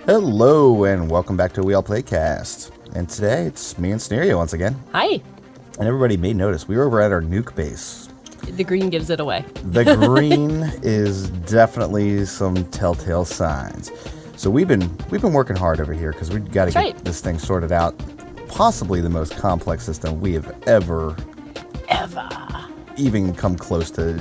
Hello and welcome back to Weallplaycast. And today it's me and Sneerio once again. Hi. And everybody may notice we were over at our nuke base. The green gives it away. The green is definitely some telltale signs. So we've been working hard over here because we've got to get this thing sorted out. Possibly the most complex system we have ever even come close to,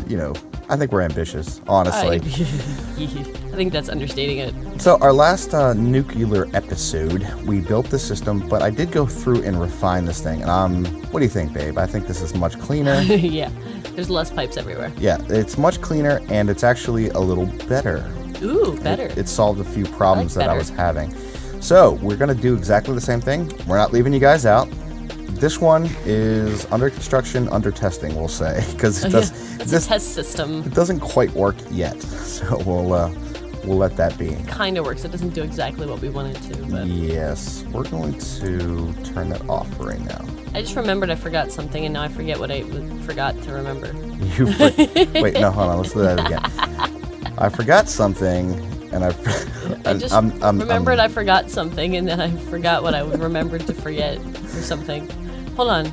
I think we're ambitious, honestly. I think that's understating it. So our last nuclear episode, we built the system, but I did go through and refine this thing. And what do you think, babe? I think this is much cleaner. Yeah, there's less pipes everywhere. Yeah, it's much cleaner, and it's actually a little better. Ooh, better. It solved a few problems that I was having. So we're going to do exactly the same thing. We're not leaving you guys out. This one is under construction, under testing, we'll say, because it's a test system. It doesn't quite work yet, so we'll let that be. It kind of works. It doesn't do exactly what we wanted to. But yes, we're going to turn that off right now. I just remembered I forgot something, and now I forget what I forgot to remember. Wait, no, hold on. Let's do that again. I forgot something, and I remembered I forgot something, and then I forgot what I remembered to forget or something. Hold on.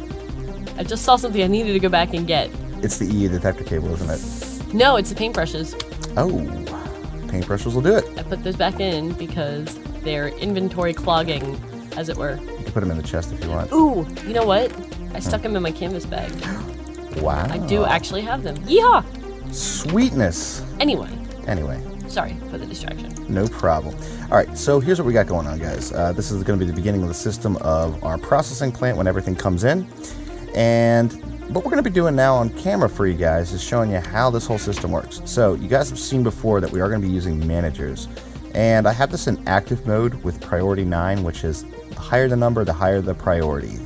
I just saw something I needed to go back and get. It's the E detector cable, isn't it? No, it's the paintbrushes. Oh, paintbrushes will do it. I put those back in because they're inventory clogging, as it were. You can put them in the chest if you want. Ooh, you know what? I stuck them in my canvas bag. Wow. I do actually have them. Yeehaw! Sweetness. Anyway. Sorry for the distraction. No problem. All right, so here's what we got going on, guys. This is going to be the beginning of the system of our processing plant when everything comes in. And what we're going to be doing now on camera for you guys is showing you how this whole system works. So you guys have seen before that we are going to be using managers. And I have this in active mode with priority 9, which is the higher the number, the higher the priority.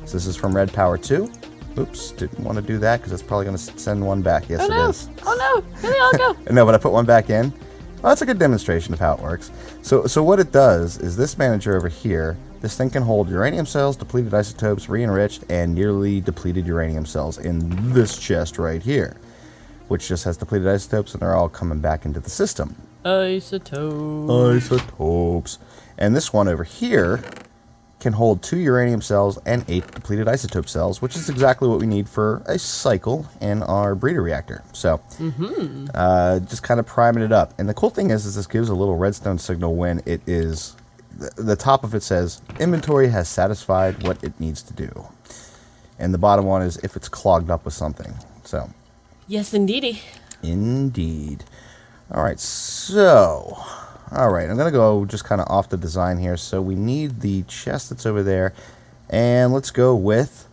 So this is from Red Power 2. Oops, didn't want to do that because it's probably going to send one back. Yes, it is. Oh no, here they all go. No, but I put one back in. Well, that's a good demonstration of how it works. So what it does is this manager over here, this thing can hold uranium cells, depleted isotopes, re-enriched, and nearly depleted uranium cells in this chest right here, which just has depleted isotopes, and they're all coming back into the system. Isotopes. And this one over here can hold 2 uranium cells and 8 depleted isotope cells, which is exactly what we need for a cycle in our breeder reactor. So, just kind of priming it up. And the cool thing is this gives a little redstone signal when it is, the top of it says, inventory has satisfied what it needs to do. And the bottom one is if it's clogged up with something. So. Yes, indeedy. Indeed. All right, so. All right, I'm going to go just kind of off the design here. So we need the chest that's over there. And let's go with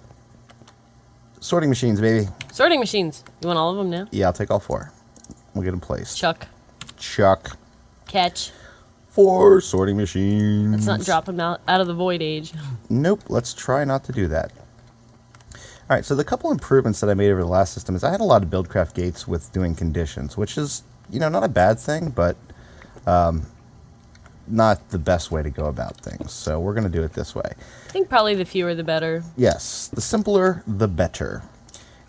sorting machines, baby. Sorting machines. You want all of them now? Yeah, I'll take all 4. We'll get them placed. Chuck. Catch. 4 sorting machines. Let's not drop them out of the void age. Nope, let's try not to do that. All right, so the couple improvements that I made over the last system is I had a lot of Buildcraft gates with doing conditions, which is, not a bad thing, but not the best way to go about things. So we're going to do it this way. I think probably the fewer the better. Yes, the simpler the better.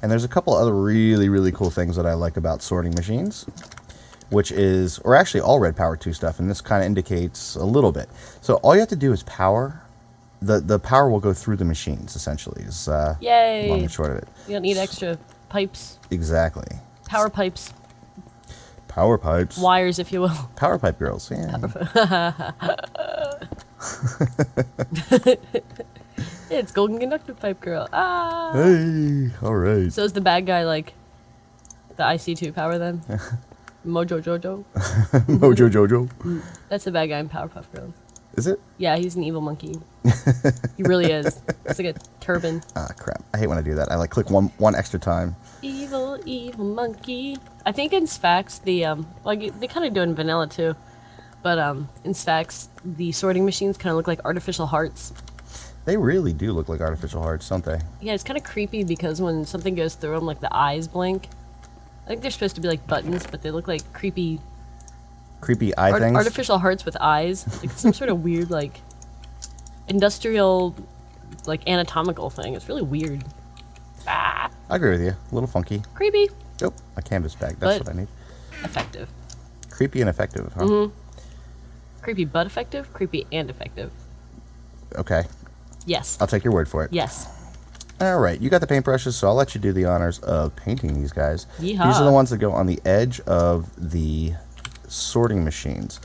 And there's a couple other really, really cool things that I like about sorting machines, which is, or actually all Red Power 2 stuff, and this kind of indicates a little bit. So all you have to do is power. The power will go through the machines, essentially, is Yay. long and short of it. You don't need extra pipes. Exactly. Power pipes. Power pipes. Wires, if you will. Power pipe girls, yeah. It's Golden Conductive Pipe Girl. Ah. Hey, all right. So is the bad guy like the IC2 power then? Mojo Jojo? Mojo Jojo. That's the bad guy in Powerpuff Girls. Is it? Yeah, he's an evil monkey. He really is. It's like a turban. Ah, crap. I hate when I do that. I click one extra time. Evil monkey. I think in Sphax, they kind of do it in vanilla too. But in Sphax, the sorting machines kind of look like artificial hearts. They really do look like artificial hearts, don't they? Yeah, it's kind of creepy because when something goes through them, like the eyes blink. I think they're supposed to be like buttons, but they look like creepy eye things? Artificial hearts with eyes. Like some sort of weird, like, industrial, like, anatomical thing. It's really weird. Ah. I agree with you. A little funky. Creepy. Nope. A canvas bag. That's what I need. Effective. Creepy and effective, huh? Mm-hmm. Creepy but effective, creepy and effective. Okay, Yes. I'll take your word for it. Yes. All right, you got the paintbrushes, so I'll let you do the honors of painting these guys. Yeehaw. These are the ones that go on the edge of the sorting machines.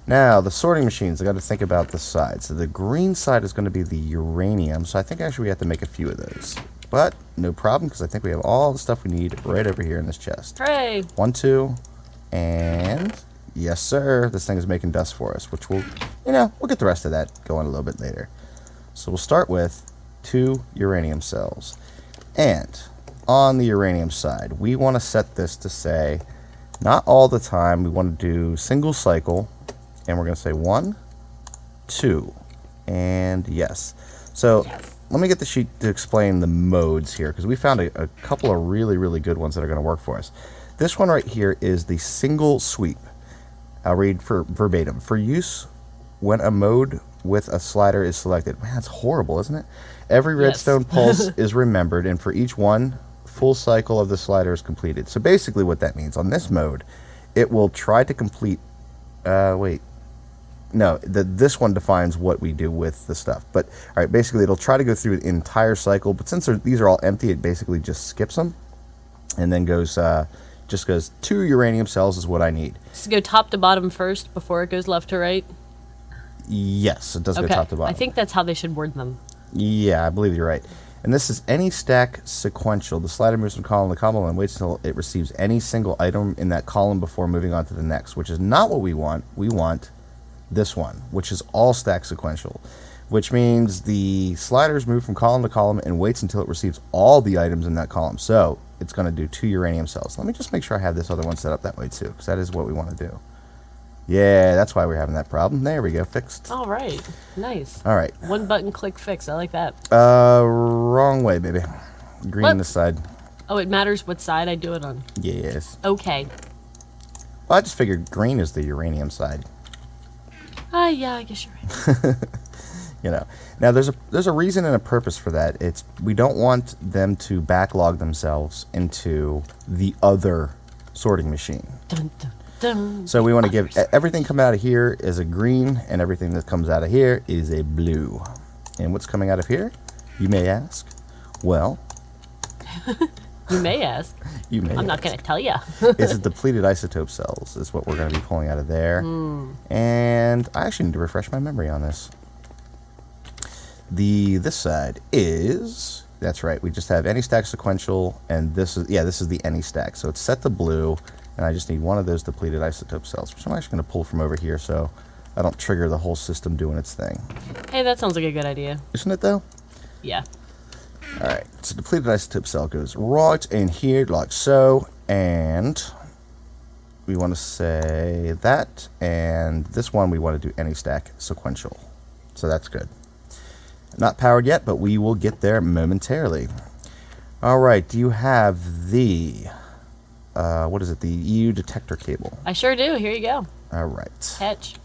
Now, the sorting machines, I got to think about the side. So the green side is going to be the uranium, so I think actually we have to make a few of those. But no problem, because I think we have all the stuff we need right over here in this chest. Hooray! 1, 2, and yes, sir. This thing is making dust for us, which we'll get the rest of that going a little bit later. So we'll start with 2 uranium cells. And on the uranium side, we want to set this to say, not all the time, we want to do single cycle, and we're going to say 1, 2, and yes. So let me get the sheet to explain the modes here, because we found a couple of really, really good ones that are going to work for us. This one right here is the single sweep. I'll read for verbatim. For use when a mode with a slider is selected. Man, that's horrible, isn't it? Every redstone pulse is remembered, and for each one, full cycle of the slider is completed. So basically what that means, on this mode, it will try to complete... this one defines what we do with the stuff. But, all right, basically it'll try to go through the entire cycle, but since these are all empty, it basically just skips them, and then goes... just goes 2 uranium cells is what I need. Does it go top to bottom first before it goes left to right? Yes, it does go top to bottom. I think that's how they should word them. Yeah, I believe you're right. And this is any stack sequential. The slider moves from column to column and waits until it receives any single item in that column before moving on to the next, which is not what we want. We want this one, which is all stack sequential, which means the sliders move from column to column and waits until it receives all the items in that column. So it's going to do 2 uranium cells. Let me just make sure I have this other one set up that way too, because that is what we want to do. Yeah, that's why we're having that problem. There we go, fixed. All right, nice. All right. One button click fix. I like that. Wrong way, baby. Green What? this side. Oh, it matters what side I do it on. Yes. Okay. Well, I just figured green is the uranium side. Yeah, I guess you're right. Now there's a reason and a purpose for that. We don't want them to backlog themselves into the other sorting machine. Dun, dun, dun. So we want to give everything coming out of here is a green, and everything that comes out of here is a blue. And what's coming out of here, you may ask? Well, You may ask. you may. I'm not going to tell you. It's depleted isotope cells is what we're going to be pulling out of there. And I actually need to refresh my memory on this. This side is, that's right, we just have any stack sequential, and this is the any stack. So it's set to blue, and I just need one of those depleted isotope cells, which I'm actually going to pull from over here so I don't trigger the whole system doing its thing. Hey, that sounds like a good idea. Isn't it though? Yeah. Alright, so depleted isotope cell goes right in here like so, and we want to say that, and this one we want to do any stack sequential. So that's good. Not powered yet, but we will get there momentarily. Alright, do you have the, what is it, the EU detector cable? I sure do. Here you go. Alright. Catch.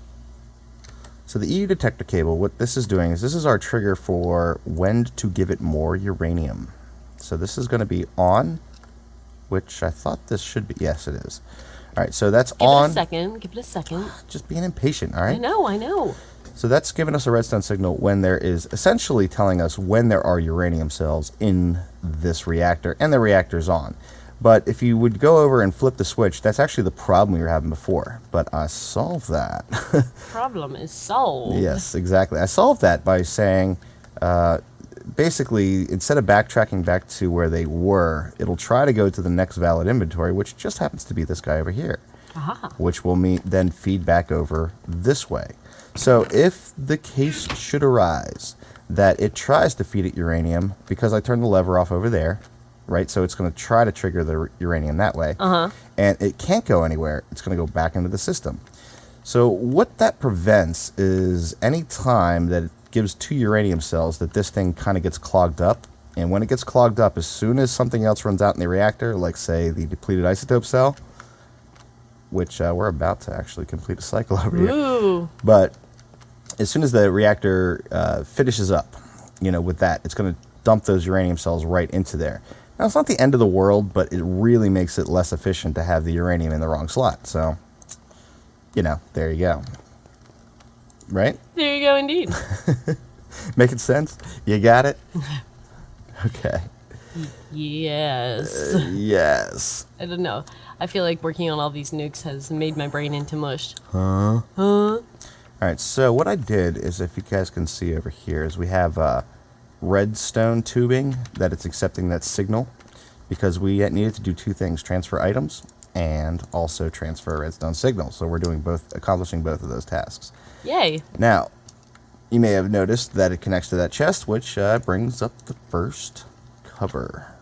So the EU detector cable, what this is doing is this is our trigger for when to give it more uranium. So this is going to be on, which I thought this should be. Yes, it is. Alright, so that's on. Give it a second. Just being impatient, alright? I know. So that's giving us a redstone signal when there is essentially telling us when there are uranium cells in this reactor, and the reactor's on. But if you would go over and flip the switch, that's actually the problem we were having before. But I solved that. Problem is solved. Yes, exactly. I solved that by saying, basically, instead of backtracking back to where they were, it'll try to go to the next valid inventory, which just happens to be this guy over here. Aha. Which will then feed back over this way. So if the case should arise that it tries to feed it uranium, because I turned the lever off over there, right? So it's going to try to trigger the uranium that way. And it can't go anywhere. It's going to go back into the system. So what that prevents is any time that it gives 2 uranium cells that this thing kind of gets clogged up. And when it gets clogged up, as soon as something else runs out in the reactor, like say the depleted isotope cell, which we're about to actually complete a cycle over here. But as soon as the reactor finishes up, with that, it's going to dump those uranium cells right into there. Now, it's not the end of the world, but it really makes it less efficient to have the uranium in the wrong slot. So, there you go. Right? There you go, indeed. Making sense? You got it? Okay. Yes. Yes. I don't know. I feel like working on all these nukes has made my brain into mush. Huh? Huh? Alright, so what I did is, if you guys can see over here, is we have redstone tubing that it's accepting that signal, because we needed to do two things: transfer items and also transfer redstone signal. So we're doing both, accomplishing both of those tasks. Yay. Now, you may have noticed that it connects to that chest, which brings up the first cover.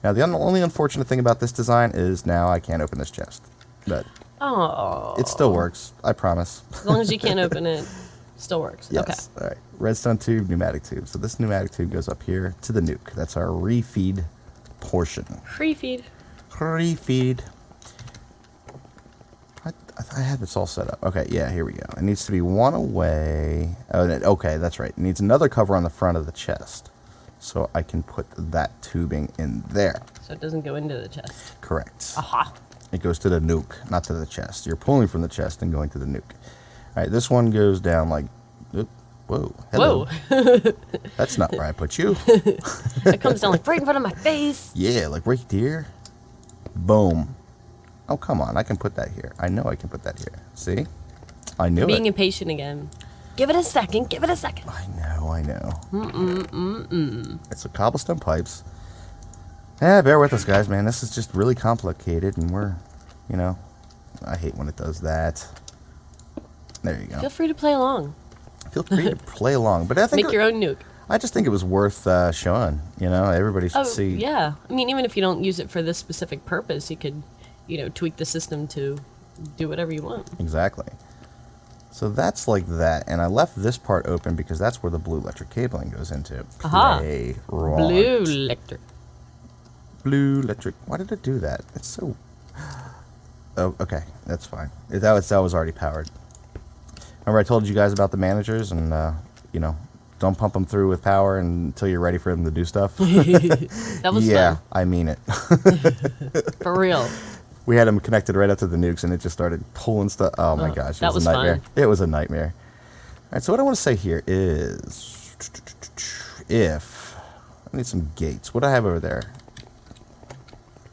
Now, the only unfortunate thing about this design is now I can't open this chest, but Oh. it still works, I promise. As long as you can't open it, still works. Yes. Okay. All right. Redstone tube, pneumatic tube. So this pneumatic tube goes up here to the nuke. That's our refeed portion. Free feed. Refeed. I had this all set up. Okay, yeah, here we go. It needs to be one away. Oh, okay, that's right. It needs another cover on the front of the chest, so I can put that tubing in there. So it doesn't go into the chest. Correct. Aha. It goes to the nuke, not to the chest. You're pulling from the chest and going to the nuke. All right, this one goes down like... Whoa. Hello. Whoa. That's not where I put you. It comes down like right in front of my face. Yeah, like right there. Boom. Oh, come on. I can put that here. I know I can put that here. See? I knew Being it. impatient again. Give it a second. Give it a second. I know. It's the cobblestone pipes. Bear with us, guys, man. This is just really complicated, and we're, you know, I hate when it does that. There you go. Feel free to play along. Feel free to play along. But I think Make your own nuke. I just think it was worth showing. You know, everybody should see. Yeah. I mean, even if you don't use it for this specific purpose, you could, you know, tweak the system to do whatever you want. Exactly. So that's like that, and I left this part open because that's where the blue electric cabling goes into. Aha. Blue electric. Blue electric. Why did it do that? It's so... Oh, okay. That's fine. That was already powered. Remember I told you guys about the managers and, you know, don't pump them through with power until you're ready for them to do stuff? That was yeah, fun. I mean it. For real. We had them connected right up to the nukes, and it just started pulling stuff. Oh, my gosh. It was a nightmare. Fun. It was a nightmare. All right, so what I want to say here is... If... I need some gates. What do I have over there?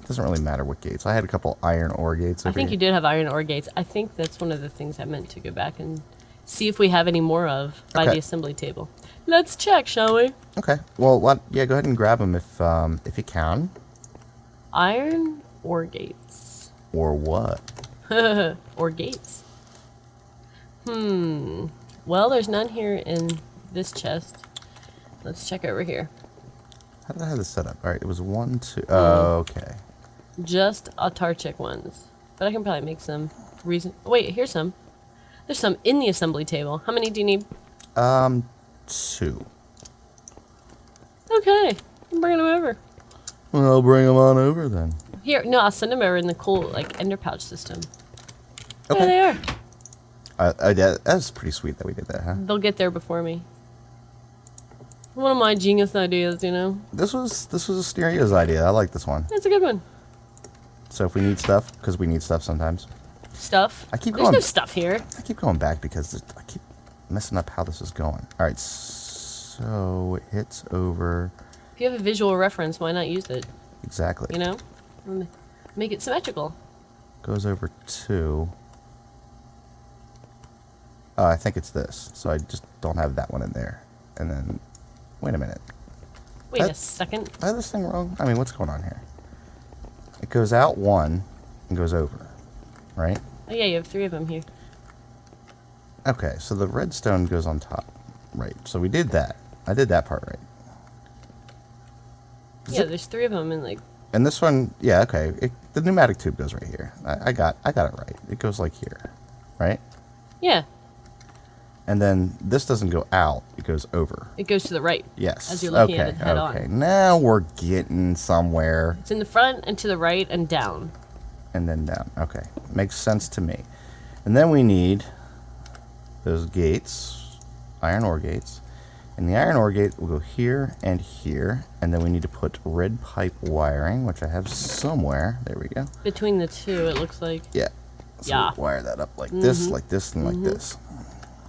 Doesn't really matter what gates. I had a couple iron ore gates over I think here. you did have iron ore gates. I think that's one of the things I meant to go back and see if we have any more of by the assembly table. Let's check, shall we? Okay. Well, yeah, go ahead and grab them if you can. Iron ore gates. Or what? Or gates. Well, there's none here in this chest. Let's check over here. How did I have this set up? All right, it was 1, 2. Oh, okay. Just autarchic ones. But I can probably make some Wait, here's some. There's some in the assembly table. How many do you need? 2. Okay. I'm bringing them over. Well, I'll bring them on over then. Here, no, I'll send them over in the cool, like, ender pouch system. Okay. There they are. That's pretty sweet that we did that, huh? They'll get there before me. One of my genius ideas, you know? This was a Stereo's idea. I like this one. That's a good one. So if we need stuff, because we need stuff sometimes. Stuff? There's no stuff here. I keep going back because I keep messing up how this is going. All right, so it hits over. If you have a visual reference, why not use it? Exactly. You know? Make it symmetrical. Goes over 2. Oh, I think it's this. So I just don't have that one in there. And then, wait a minute. Wait a second. I have this thing wrong? I mean, what's going on here? It goes out 1 and goes over, right? Oh yeah, you have 3 of them here. Okay, so the redstone goes on top. Right, so we did that. I did that part right. Yeah, there's 3 of them in like... And this one, yeah, okay. The pneumatic tube goes right here. I got it right. It goes like here, right? Yeah. And then this doesn't go out. It goes over. It goes to the right. Yes. As you're looking okay, at it head on. Okay, now we're getting somewhere. It's in the front and to the right and down. And then down. Okay, makes sense to me. And then we need those gates, iron ore gates. And the iron ore gate will go here and here. And then we need to put red pipe wiring, which I have somewhere. There we go. Between the 2, it looks like. Yeah. So Yeah. we'll wire that up like this, and like this.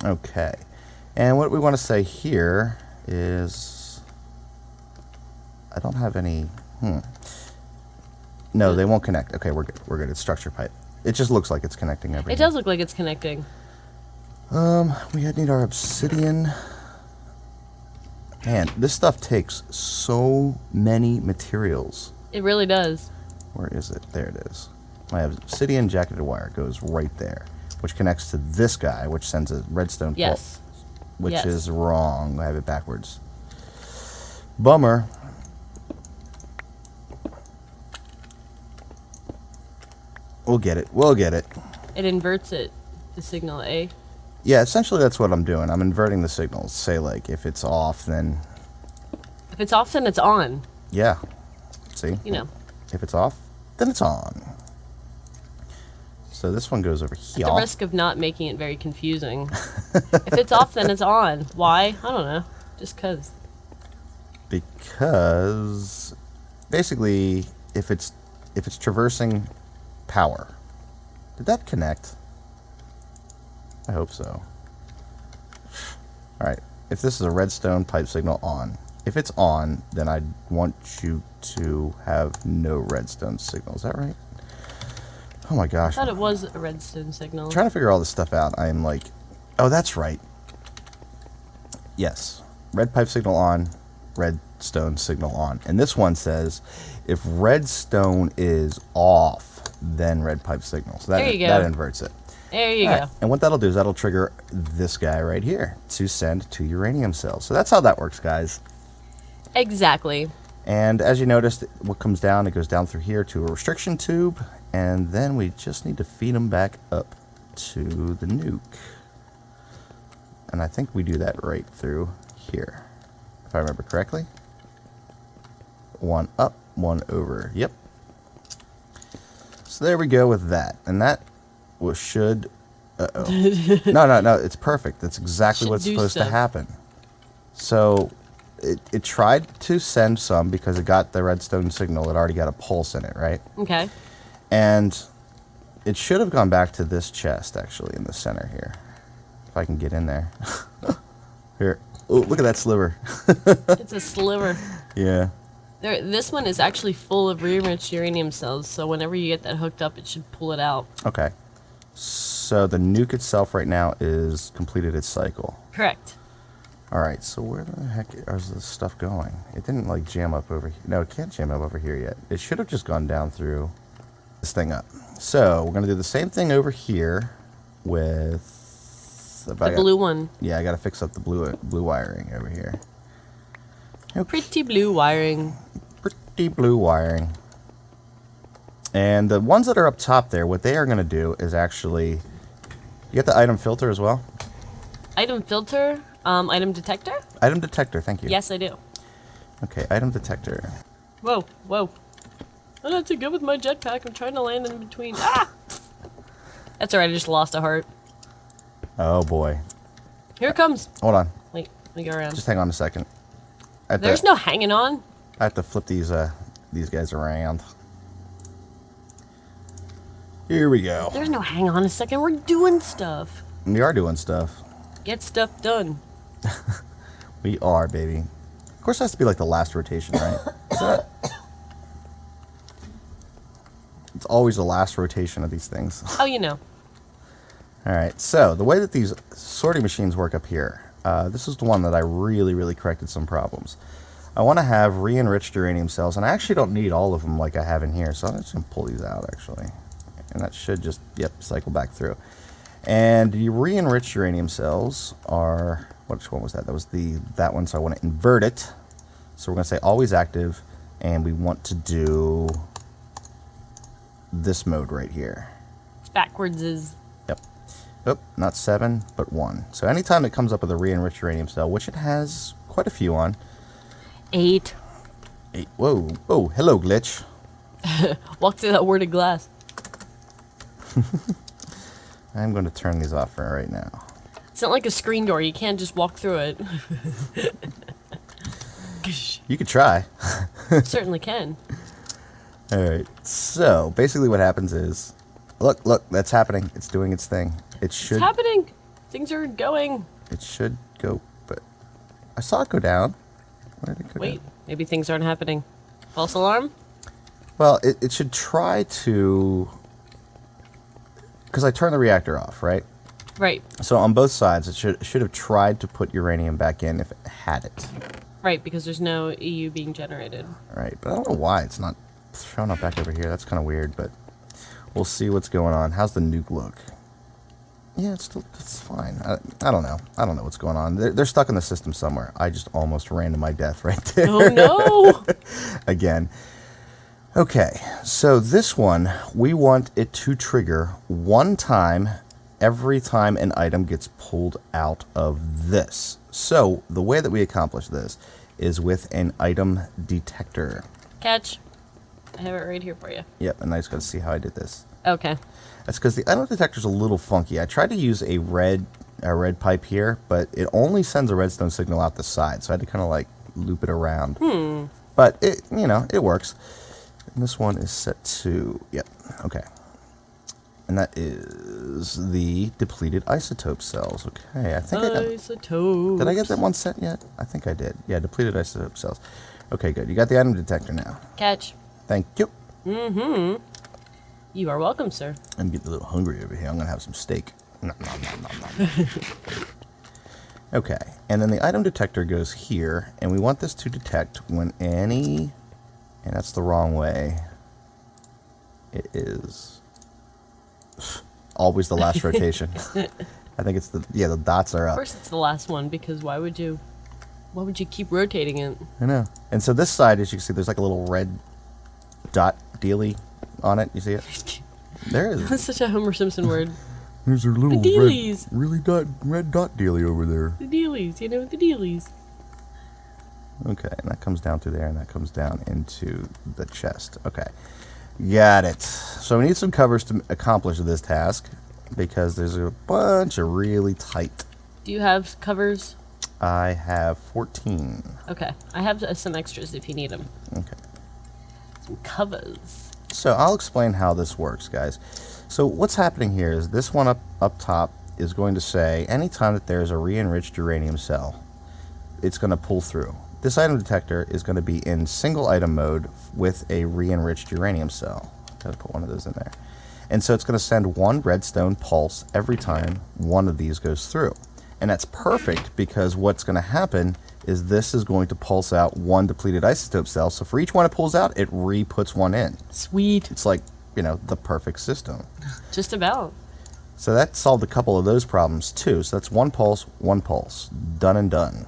Okay. And what we want to say here is, I don't have any. No, they won't connect. Okay, we're good. We're good. It's structure pipe. It just looks like it's connecting everything. It does look like it's connecting. We need our obsidian. Man, this stuff takes so many materials. It really does. Where is it? There it is. My obsidian jacketed wire goes right there, which connects to this guy, which sends a redstone Yes. pulse, which Yes. is wrong. I have it backwards. Bummer. We'll get it. We'll get it. It inverts it, the signal, eh? Yeah, essentially that's what I'm doing. I'm inverting the signals. Say, like, if it's off, then... If it's off, then it's on. Yeah. See? You know. If it's off, then it's on. So this one goes over here. At the risk of not making it very confusing. If it's off, then it's on. Why? I don't know. Just 'cause. Because basically, if it's traversing power, did that connect? I hope so. All right. If this is a redstone pipe signal on, if it's on, then I want you to have no redstone signal. Is that right? Oh my gosh. I thought it was a redstone signal. Trying to figure all this stuff out. I'm like, oh, that's right. Yes. Red pipe signal on, redstone signal on. And this one says if redstone is off, then red pipe signal. So that, There you go. that inverts it. There you All go. right. And what that'll do is that'll trigger this guy right here to send to uranium cells. So that's how that works, guys. Exactly. And as you noticed, what comes down, it goes down through here to a restriction tube, and then we just need to feed them back up to the nuke. And I think we do that right through here, if I remember correctly. One up, one over. Yep. So there we go with that. And that should... Uh-oh. No, it's perfect. That's exactly Should what's do supposed to stuff. happen. So... It tried to send some because it got the redstone signal. It already got a pulse in it, right? Okay. And it should have gone back to this chest, actually, in the center here. If I can get in there. Here. Oh, look at that sliver. It's a sliver. Yeah. This one is actually full of re-enriched uranium cells, so whenever you get that hooked up, it should pull it out. Okay. So the nuke itself right now is completed its cycle. Correct. All right, so where the heck is this stuff going? It didn't, like, jam up over here. No, it can't jam up over here yet. It should have just gone down through this thing up. So we're going to do the same thing over here with... The blue one. Yeah, I got to fix up the blue wiring over here. Pretty blue wiring. Pretty blue wiring. And the ones that are up top there, what they are going to do is actually... You get the item filter as well? Item filter? Item detector? Item detector, thank you. Yes, I do. Okay, item detector. Whoa, whoa. I'm not too good with my jetpack. I'm trying to land in between. Ah! That's alright, I just lost a heart. Oh, boy. Here it comes. Hold on. Wait, let me go around. Just hang on a second. There's no hanging on. I have to flip these guys around. Here we go. There's no hang on a second. We're doing stuff. We are doing stuff. Get stuff done. We are, baby. Of course, it has to be like the last rotation, right? It's always the last rotation of these things. Oh, you know. All right, so the way that these sorting machines work up here, this is the one that I really corrected some problems. I want to have re-enriched uranium cells, and I actually don't need all of them like I have in here, so I'm just going to pull these out, actually. And that should just, yep, cycle back through. And the re-enriched uranium cells are, which one was that? That was that one, so I want to invert it. So we're going to say always active, and we want to do this mode right here. It's backwards is. Yep. Oh, not 7, but 1. So anytime it comes up with a re-enriched uranium cell, which it has quite a few on. 8. 8. Whoa. Oh, hello, glitch. Walk through that worded glass. I'm going to turn these off for right now. It's not like a screen door. You can't just walk through it. You could try. Certainly can. Alright, so basically what happens is, look, that's happening. It's doing its thing. It should It's happening. Things are going. It should go? But I saw it go down. Where did it go Wait, down? maybe things aren't happening. False alarm? Well, it should try to... Because I turned the reactor off, right? Right. So on both sides, it should have tried to put uranium back in if it had it. Right, because there's no EU being generated. Right, but I don't know why it's not showing up back over here. That's kind of weird, but we'll see what's going on. How's the nuke look? Yeah, it's fine. I don't know. I don't know what's going on. They're stuck in the system somewhere. I just almost ran to my death right there. Oh, no! Again. Okay, so this one, we want it to trigger one time every time an item gets pulled out of this. So the way that we accomplish this is with an item detector. Catch. I have it right here for you. Yep, and I just got to see how I did this. Okay. That's because the item detector's a little funky. I tried to use a red pipe here, but it only sends a redstone signal out the side, so I had to kind of like loop it around. But it, it works. And this one is set to, yep, okay. And that is the depleted isotope cells. Okay, I think did I get that one set yet? I think I did. Yeah, depleted isotope cells. Okay, good. You got the item detector now. Catch. Thank you. Mm-hmm. You are welcome, sir. I'm getting a little hungry over here. I'm going to have some steak. Nom, nom, nom, nom, nom. Okay, and then the item detector goes here, and we want this to detect when any, and that's the wrong way. It is always the last rotation. I think it's the dots are up. Of course it's the last one, because why would you keep rotating it? I know. And so this side, as you can see, there's like a little red dot dealy on it. You see it? There is. That's such a Homer Simpson word. There's a little The dealies. red dot dealy over there. The dealies, the dealies. Okay, and that comes down through there, and that comes down into the chest. Okay, got it. So we need some covers to accomplish this task, because there's a bunch of really tight. Do you have covers? I have 14. Okay, I have some extras if you need them. Okay. Some covers. So I'll explain how this works, guys. So what's happening here is this one up top is going to say anytime that there's a re-enriched uranium cell, it's going to pull through. This item detector is going to be in single item mode with a re-enriched uranium cell. Gotta put one of those in there. And so it's going to send one redstone pulse every time one of these goes through. And that's perfect because what's going to happen is this is going to pulse out one depleted isotope cell. So for each one it pulls out, it re-puts one in. Sweet. It's like, the perfect system. Just about. So that solved a couple of those problems too. So that's one pulse. Done and done.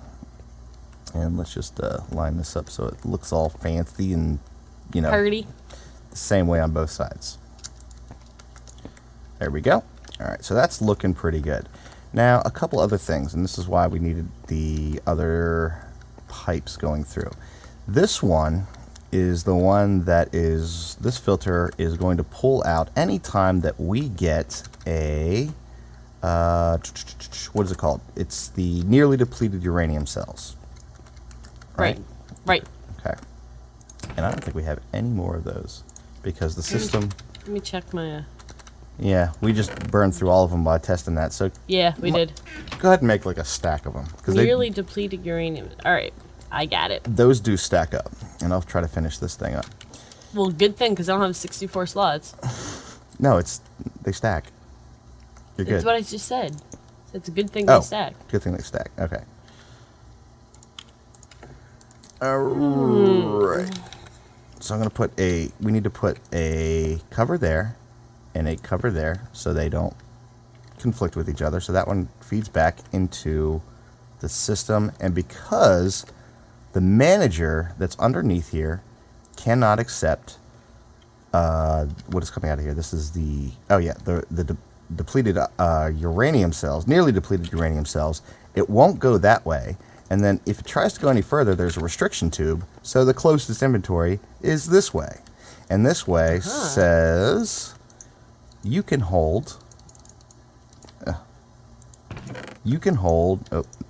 And let's just line this up so it looks all fancy and, Party. the same way on both sides. There we go. All right, so that's looking pretty good. Now, a couple other things, and this is why we needed the other pipes going through. This one is the one that is, this filter is going to pull out any time that we get a, what is it called? It's the nearly depleted uranium cells. Right? Right. Okay. And I don't think we have any more of those because the system... Let me check my... Yeah, we just burned through all of them by testing that. So Yeah, we did. go ahead and make like a stack of them. Nearly depleted uranium. Alright, I got it. Those do stack up. And I'll try to finish this thing up. Well, good thing, because I don't have 64 slots. No, they stack. You're good. That's what I just said. It's a good thing they stack. Good thing they stack. Okay. Alright. So I'm going to put we need to put a cover there and a cover there so they don't conflict with each other. So that one feeds back into the system. And because the manager that's underneath here cannot accept what is coming out of here. This is the depleted uranium cells, nearly depleted uranium cells. It won't go that way. And then if it tries to go any further, there's a restriction tube. So the closest inventory is this way. And this way says you can hold,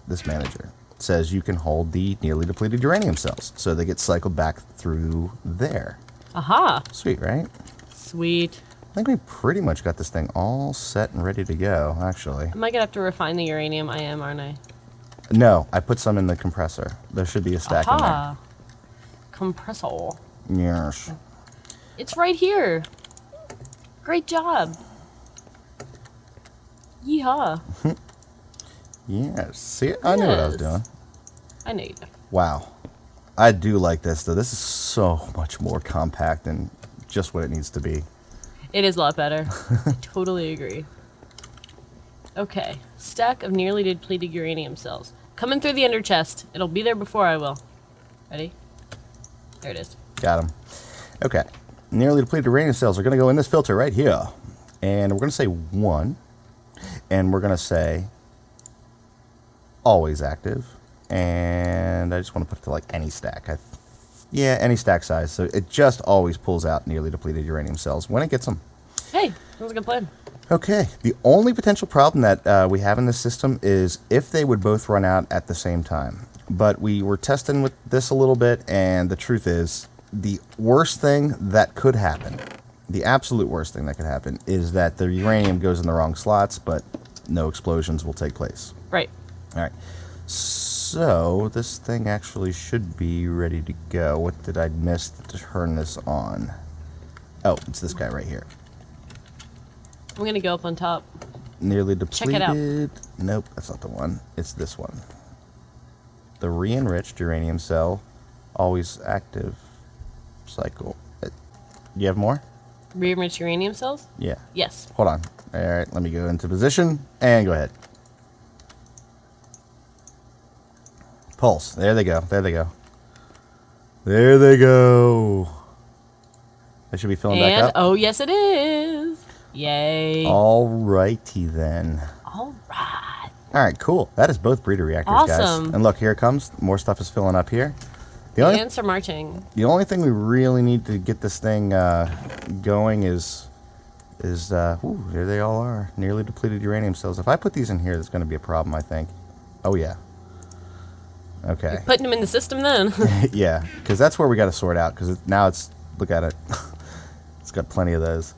this manager says you can hold the nearly depleted uranium cells. So they get cycled back through there. Aha. Sweet, right? Sweet. I think we pretty much got this thing all set and ready to go, actually. Am I going to have to refine the uranium? I am, aren't I? No, I put some in the compressor. There should be a stack Aha. Compressor. in there. Yes. It's right here. Great job. Yeehaw. Yes. See, I knew what I was Yes. doing. I know you do. Wow. I do like this, though. This is so much more compact and just what it needs to be. It is a lot better. I totally agree. Okay. Stack of nearly depleted uranium cells. Coming through the ender chest. It'll be there before I will. Ready? There it is. Got him. Okay. Nearly depleted uranium cells are going to go in this filter right here. And we're going to say 1. And we're going to say always active. And I just want to put it to like any stack. Yeah, any stack size. So it just always pulls out nearly depleted uranium cells when it gets them. Hey, that was a good plan. Okay. The only potential problem that we have in this system is if they would both run out at the same time. But we were testing with this a little bit, and the truth is, the worst thing that could happen, the absolute worst thing that could happen, is that the uranium goes in the wrong slots, but no explosions will take place. Right. All right. So this thing actually should be ready to go. What did I miss to turn this on? Oh, it's this guy right here. I'm going to go up on top. Nearly depleted. Check it out. Nope, that's not the one. It's this one. The re-enriched uranium cell, always active cycle. Do you have more? Re-enriched uranium cells? Yeah. Yes. Hold on. All right, let me go into position and go ahead. Pulse. There they go. There they go. There they go. They should be filling back And, up. oh, yes, it is. Yay. All righty then. All right. All right, cool. That is both breeder reactors, Awesome. guys. And look, here it comes. More stuff is filling up here. The only, Ants are marching. the only thing we really need to get this thing going is ooh, there they all are. Nearly depleted uranium cells. If I put these in here, there's going to be a problem, I think. Oh, yeah. Okay. Putting them in the system then. Yeah, because that's where we got to sort out, because now it's, look at it. It's got plenty of those.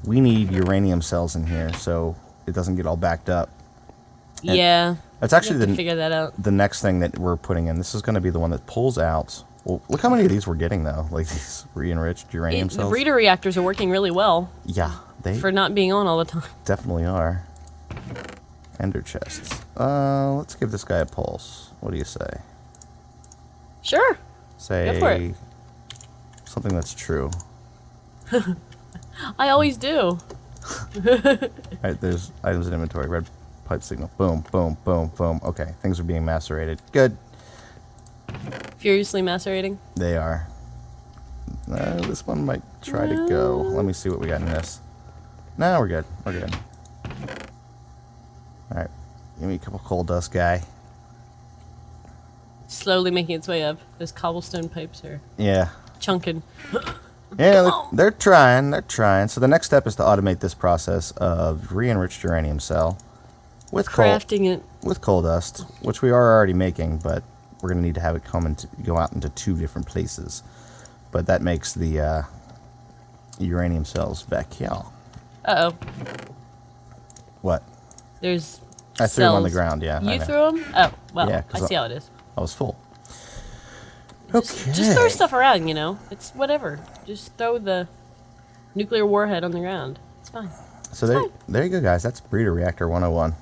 We need uranium cells in here so it doesn't get all backed up. And yeah. that's actually You have to figure that out. the next thing that we're putting in. This is going to be the one that pulls out. Well, look how many of these we're getting, though. Like these re-enriched uranium The cells. breeder reactors are working really well Yeah, they for not being on all the time. definitely are. Ender chests. Let's give this guy a pulse. What do you say? Sure. Say Go for it. something that's true. I always do. All right, there's items in inventory. Red pipe signal. Boom, boom, boom, boom. Okay, things are being macerated. Good. Furiously macerating. They are. This one might try to go. Let me see what we got in this. No, we're good. We're good. All right, give me a couple coal dust, guy. Slowly making its way up. Those cobblestone pipes are Yeah. chunking. Yeah, they're trying. They're trying. So the next step is to automate this process of re-enriched uranium cell with Crafting it. coal dust, which we are already making, but we're going to need to have it go out into 2 different places. But that makes the uranium cells back here. Uh-oh. What? There's I threw them on the cells. ground, yeah. I You know. threw them? Oh, well, Yeah, I 'cause see how it is. I was full. Okay. Just throw stuff around, you know? It's whatever. Just throw the nuclear warhead on the ground. It's fine. So there you go, guys. That's Breeder Reactor 101.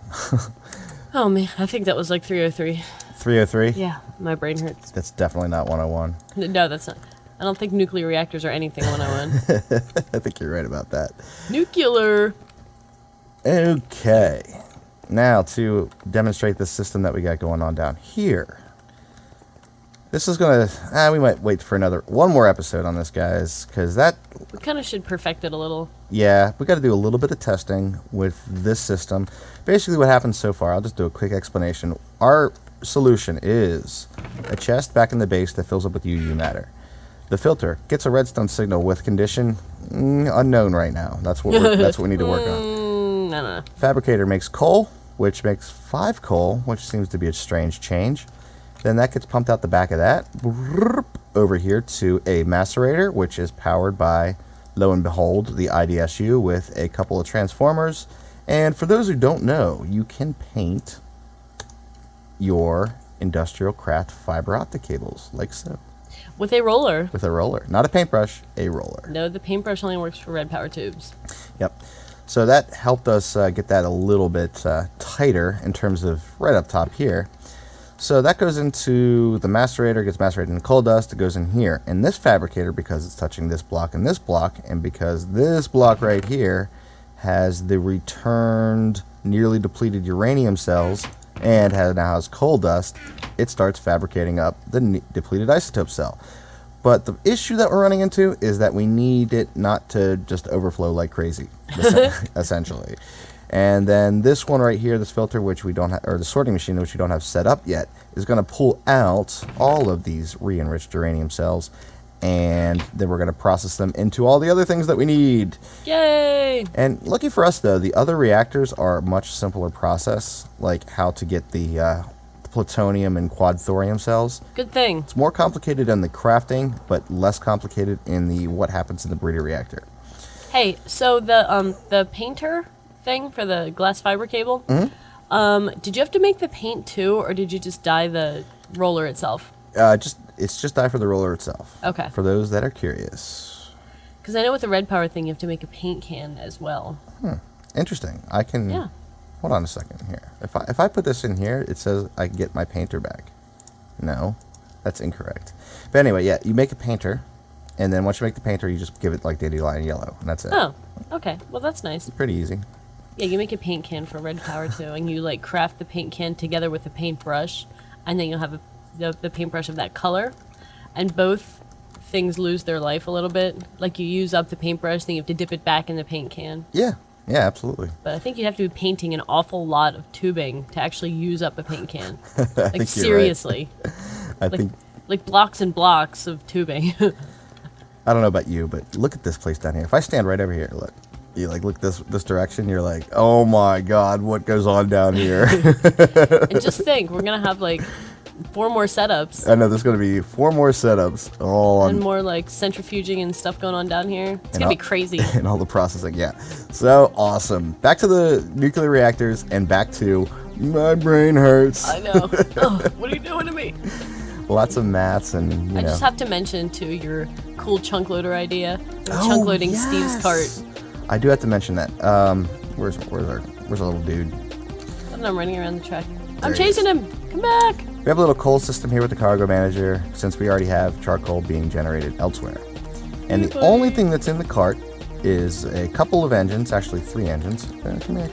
Oh, man. I think that was like 303. 303? Yeah, my brain hurts. That's definitely not 101. No, that's not. I don't think nuclear reactors are anything 101. I think you're right about that. Nuclear. Okay. Now to demonstrate the system that we got going on down here. This is going to... we might wait for one more episode on this, guys, because that... We kind of should perfect it a little. Yeah, we got to do a little bit of testing with this system. Basically what happens so far, I'll just do a quick explanation. Our solution is a chest back in the base that fills up with UU matter. The filter gets a redstone signal with condition unknown right now. That's what we need to work on. No. Fabricator makes coal, which makes 5 coal, which seems to be a strange change. Then that gets pumped out the back of that over here to a macerator, which is powered by, lo and behold, the IDSU with a couple of transformers. And for those who don't know, you can paint your industrial craft fiber optic cables, like so. With a roller. With a roller. Not a paintbrush, a roller. No, the paintbrush only works for red power tubes. Yep. So that helped us get that a little bit tighter in terms of right up top here. So that goes into the macerator, gets macerated in coal dust, it goes in here. And this fabricator, because it's touching this block and this block, and because this block right here has the returned nearly depleted uranium cells and now has coal dust, it starts fabricating up the depleted isotope cell. But the issue that we're running into is that we need it not to just overflow like crazy, essentially. And then this one right here, this filter, which we don't have, or the sorting machine, which we don't have set up yet, is going to pull out all of these re-enriched uranium cells, and then we're going to process them into all the other things that we need. Yay! And lucky for us, though, the other reactors are a much simpler process, like how to get the plutonium and quad thorium cells. Good thing. It's more complicated in the crafting, but less complicated in the what happens in the breeder reactor. Hey, so the painter thing for the glass fiber cable, did you have to make the paint too, or did you just dye the roller itself? It's just dye for the roller itself. Okay. For those that are curious. Because I know with the red power thing, you have to make a paint can as well. Interesting. I can. Yeah. Hold on a second here. If I put this in here, it says I get my painter back. No, that's incorrect. But anyway, yeah, you make a painter, and then once you make the painter, you just give it like dandelion yellow, and that's it. Oh, okay. Well, that's nice. Pretty easy. Yeah, you make a paint can for red power too, and you like craft the paint can together with the paintbrush, and then you'll have the paintbrush of that color, and both things lose their life a little bit. Like you use up the paintbrush, then you have to dip it back in the paint can. Yeah. Yeah, absolutely. But I think you'd have to be painting an awful lot of tubing to actually use up a paint can. I Like think seriously. I think Like blocks and blocks of tubing. I don't know about you, but look at this place down here. If I stand right over here, look. You like look this direction, you're like, oh my god, what goes on down here? And just think, we're gonna have like 4 more setups. I know there's gonna be 4 more setups all on And more like centrifuging and stuff going on down here. It's gonna be crazy. and all the processing, yeah. So awesome. Back to the nuclear reactors and back to my brain hurts. I know. Oh, what are you doing to me? Lots of maths and you I know. just have to mention too your cool chunk loader idea. Chunk loading Steve's cart. I do have to mention that. Where's our little dude? And I'm running around the track. There I'm he chasing him. Come back. We have a little coal system here with the cargo manager, since we already have charcoal being generated elsewhere. And the only thing that's in the cart is a couple of engines, actually 3 engines. Come here.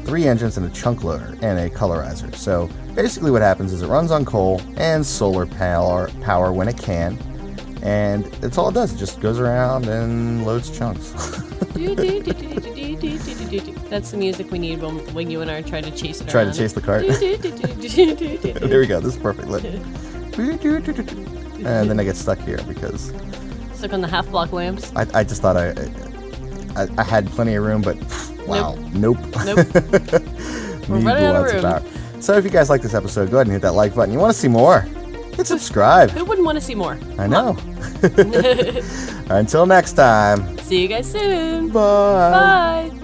3 engines and a chunk loader and a colorizer. So basically what happens is it runs on coal and solar power when it can. And that's all it does. It just goes around and loads chunks. That's the music we need when you and I try to chase it Try around. to chase the cart. There we go. This is perfect. Look. And then I get stuck here because Stuck on the half block lamps. I just thought I had plenty of room, but wow, nope. Nope. We're running out of room. So if you guys like this episode, go ahead and hit that like button. You want to see more? Hit subscribe. Who wouldn't want to see more? I know. Until next time. See you guys soon. Bye. Bye.